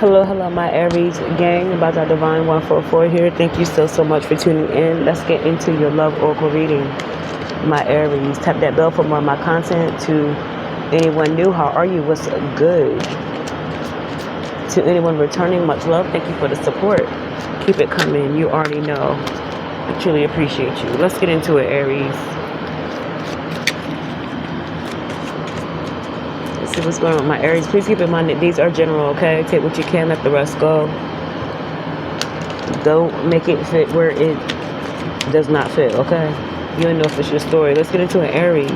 Hello, my Aries gang. About that Divine 144 here. Thank you so much for tuning in. Let's get into your love oracle reading, my Aries. Tap that bell for more of my content. To anyone new, how are you? What's good? To anyone returning, much love. Thank you for the support. Keep it coming. You already know. I truly appreciate you. Let's get into it, Aries. Let's see what's going on with my Aries. Please keep in mind that these are general, okay? Take what you can, let the rest go. Don't make it fit where it does not fit, okay? You don't know if it's your story. Let's get into an Aries.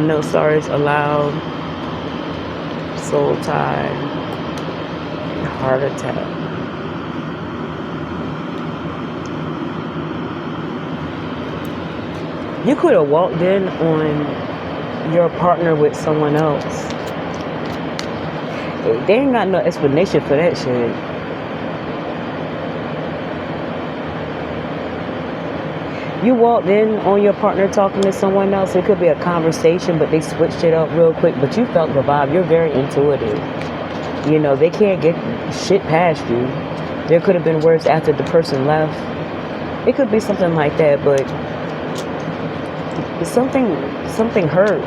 No stars allowed. Soul tie. Heart attack. You could have walked in on your partner with someone else. They ain't got no explanation for that shit. You walked in on your partner talking to someone else. It could be a conversation, but they switched it up real quick. But you felt the vibe. You're very intuitive. You know, they can't get shit past you. There could have been words after the person left. It could be something like that, but something hurt.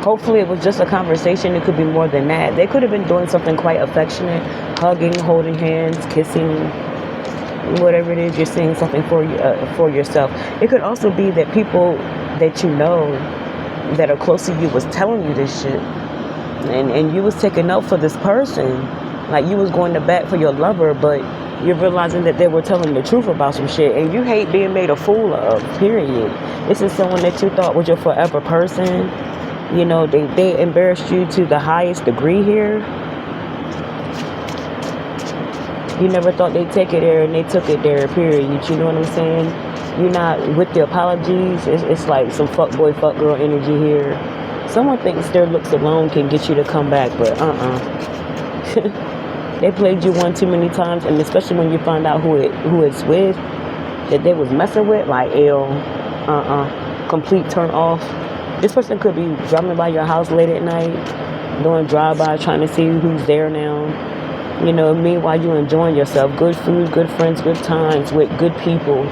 Hopefully it was just a conversation. It could be more than that. They could have been doing something quite affectionate, hugging, holding hands, kissing, whatever it is. You're seeing something for yourself. It could also be that people that you know that are close to you was telling you this shit, and you was taking up for this person, like you was going to bat for your lover, but you're realizing that they were telling the truth about some shit, and you hate being made a fool of, period. This is someone that you thought was your forever person. You know, they embarrassed you to the highest degree here. You never thought they'd take it there, and they took it there, period. You know what I'm saying? You're not with the apologies. It's like some fuckboy, fuckgirl energy here. Someone thinks their looks alone can get you to come back, but They played you one too many times, and especially when you find out who it's with, that they was messing with, like, complete turn off. This person could be driving by your house late at night, doing drive-by, trying to see who's there now. You know, meanwhile you enjoying yourself. Good food, good friends, good times with good people.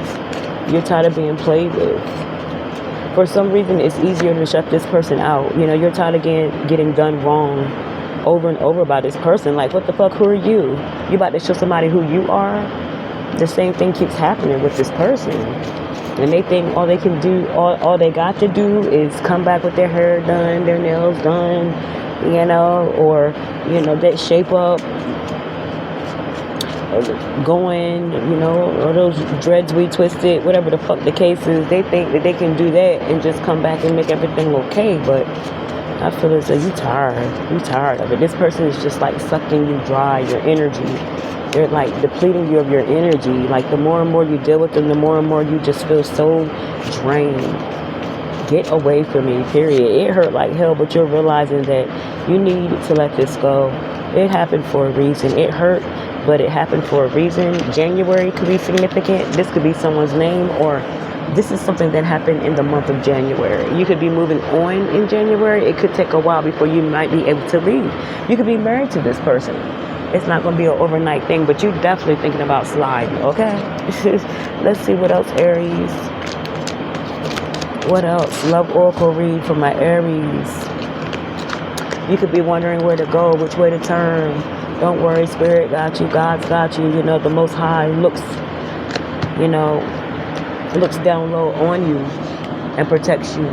You're tired of being played with. For some reason, it's easier to shut this person out. You know, you're tired of getting done wrong over and over by this person. Like, what the fuck, who are you? You about to show somebody who you are? The same thing keeps happening with this person. And they think all they can do, all they got to do is come back with their hair done, their nails done, you know, or, you know, that shape up, going, you know, or those dreads retwisted, whatever the fuck the case is. They think that they can do that and just come back and make everything okay, but I feel as though you're tired of it. This person is just like sucking you dry, your energy. They're like depleting you of your energy. Like, the more and more you deal with them, the more and more you just feel so drained. Get away from me, period. It hurt like hell, but you're realizing that you need to let this go. It happened for a reason. It hurt, but it happened for a reason. January could be significant. This could be someone's name, or this is something that happened in the month of January. You could be moving on in January. It could take a while before you might be able to leave. You could be married to this person. It's not going to be an overnight thing, but you're definitely thinking about sliding, okay? Let's see what else, Aries. What else? Love oracle read for my Aries. You could be wondering where to go, which way to turn. Don't worry, Spirit got you, God's got you. You know, the Most High looks down low on you and protects you,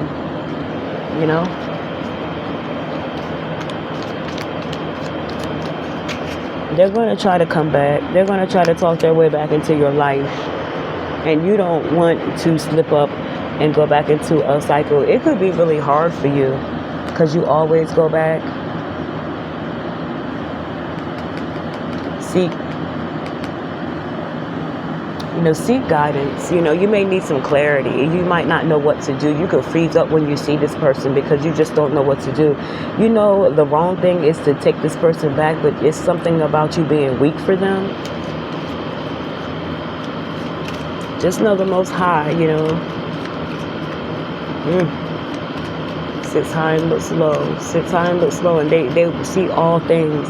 you know. They're going to try to come back. They're going to try to talk their way back into your life, and you don't want to slip up and go back into a cycle. It could be really hard for you because you always go back. Seek guidance. You know, you may need some clarity. You might not know what to do. You could freeze up when you see this person because you just don't know what to do. You know, the wrong thing is to take this person back, but it's something about you being weak for them. Just know the Most High, you know. sits high and looks low, sits high and looks low, and they see all things.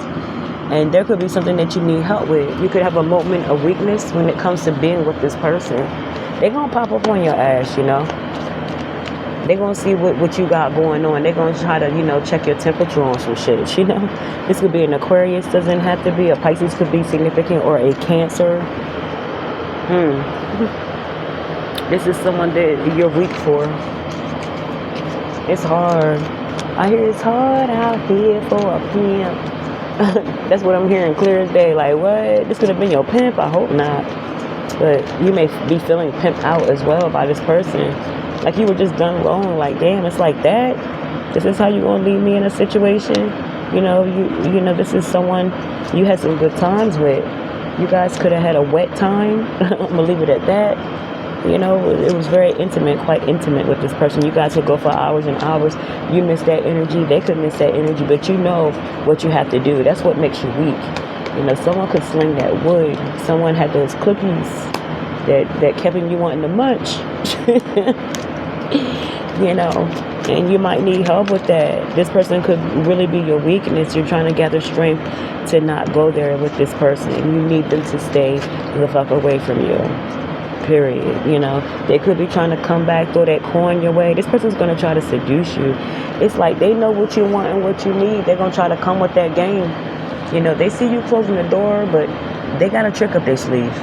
And there could be something that you need help with. You could have a moment of weakness when it comes to being with this person. They're going to pop up on your ass, you know. They're going to see what you got going on. They're going to try to, you know, check your temperature on some shit, you know. This could be an Aquarius, doesn't have to be. A Pisces could be significant, or a Cancer. This is someone that you're weak for. It's hard. I hear it's hard out here for a pimp. That's what I'm hearing clear as day. Like, what? This could have been your pimp? I hope not. But you may be feeling pimped out as well by this person. Like you were just done wrong. Like, damn, it's like that? This is how you gonna leave me in a situation? You know, you know, this is someone you had some good times with. You guys could have had a wet time. I'm gonna leave it at that. You know, it was very intimate, quite intimate with this person. You guys could go for hours and hours. You miss that energy. They could miss that energy. But you know what you have to do. That's what makes you weak. You know, someone could sling that wood. Someone had those cookies that kept you wanting to munch. You know, and you might need help with that. This person could really be your weakness. You're trying to gather strength to not go there with this person. You need them to stay the fuck away from you. Period. You know, they could be trying to come back, throw that coin your way. This person's going to try to seduce you. It's like they know what you want and what you need. They're going to try to come with that game. You know, they see you closing the door, but they got a trick up their sleeve.